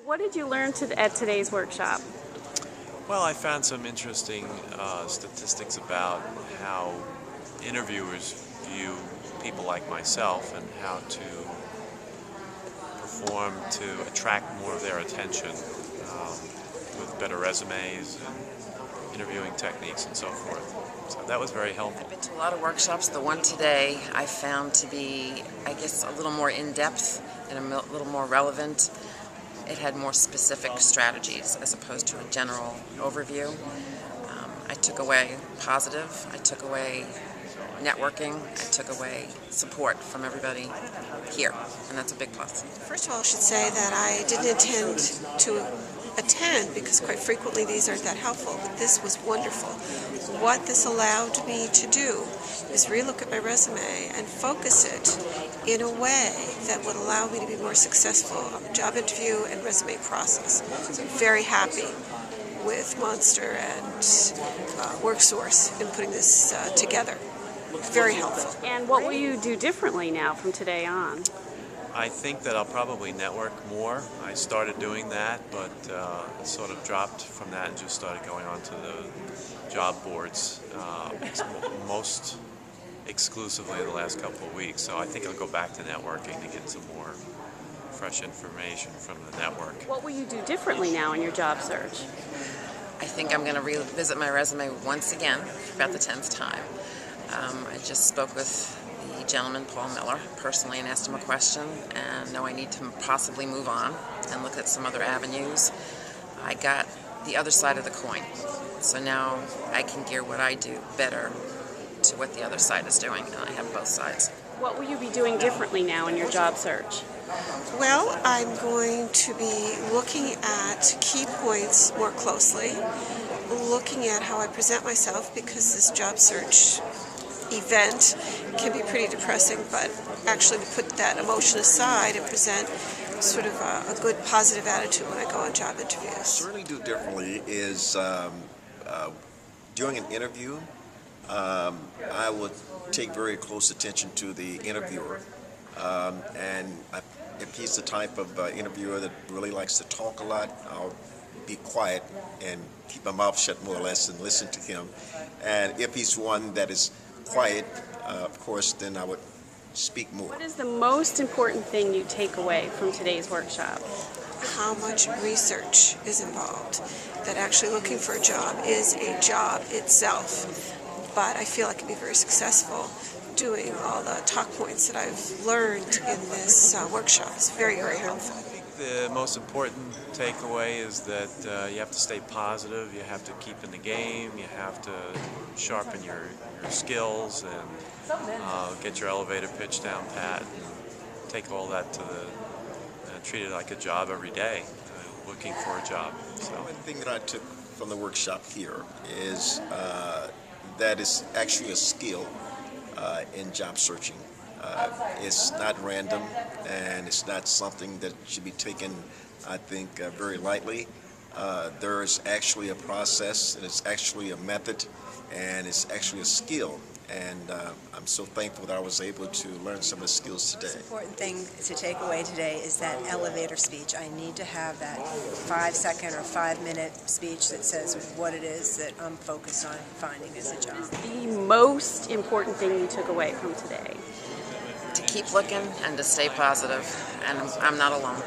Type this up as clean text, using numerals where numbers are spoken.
What did you learn at today's workshop? Well, I found some interesting statistics about how interviewers view people like myself and how to perform to attract more of their attention with better resumes and interviewing techniques and so forth. So that was very helpful. I've been to a lot of workshops. The one today I found to be, I guess, a little more in-depth and a little more relevant. It had more specific strategies as opposed to a general overview. I took away positive, I took away networking, I took away support from everybody here, and that's a big plus. First of all, I should say that I didn't intend to attend because quite frequently these aren't that helpful, but this was wonderful. What this allowed me to do is relook at my resume and focus it in a way that would allow me to be more successful on the job interview and resume process. So I'm very happy with Monster and WorkSource in putting this together. Very helpful. And what will you do differently now from today on? I think that I'll probably network more. I started doing that, but sort of dropped from that and just started going on to the job boards most exclusively the last couple of weeks. So I think I'll go back to networking to get some more fresh information from the network. What will you do differently now in your job search? I think I'm going to revisit my resume once again for about the 10th time. I just spoke with the gentleman, Paul Miller, personally and asked him a question, and know I need to possibly move on and look at some other avenues. I got the other side of the coin, so now I can gear what I do better to what the other side is doing, and I have both sides. What will you be doing differently now in your job search? Well, I'm going to be looking at key points more closely, looking at how I present myself, because this job search event can be pretty depressing, but actually to put that emotion aside and present sort of a good positive attitude when I go on job interviews. Certainly do differently is during an interview, I would take very close attention to the interviewer, and if he's the type of interviewer that really likes to talk a lot, I'll be quiet and keep my mouth shut more or less and listen to him. And if he's one that is quiet, of course, then I would speak more. What is the most important thing you take away from today's workshop? How much research is involved, that actually looking for a job is a job itself. But I feel I can be very successful doing all the talk points that I've learned in this workshop. It's very, very helpful. I think the most important takeaway is that you have to stay positive, you have to keep in the game, you have to sharpen your skills and get your elevator pitch down pat, and take all that to treat it like a job every day, looking for a job. So one thing that I took from the workshop here is that is actually a skill in job searching. It's not random, and it's not something that should be taken, I think, very lightly. There is actually a process, and it's actually a method, and it's actually a skill. And I'm so thankful that I was able to learn some of the skills today. The most important thing to take away today is that elevator speech. I need to have that 5-second or 5-minute speech that says what it is that I'm focused on finding as a job. The most important thing you took away from today? To keep looking and to stay positive, and I'm not alone.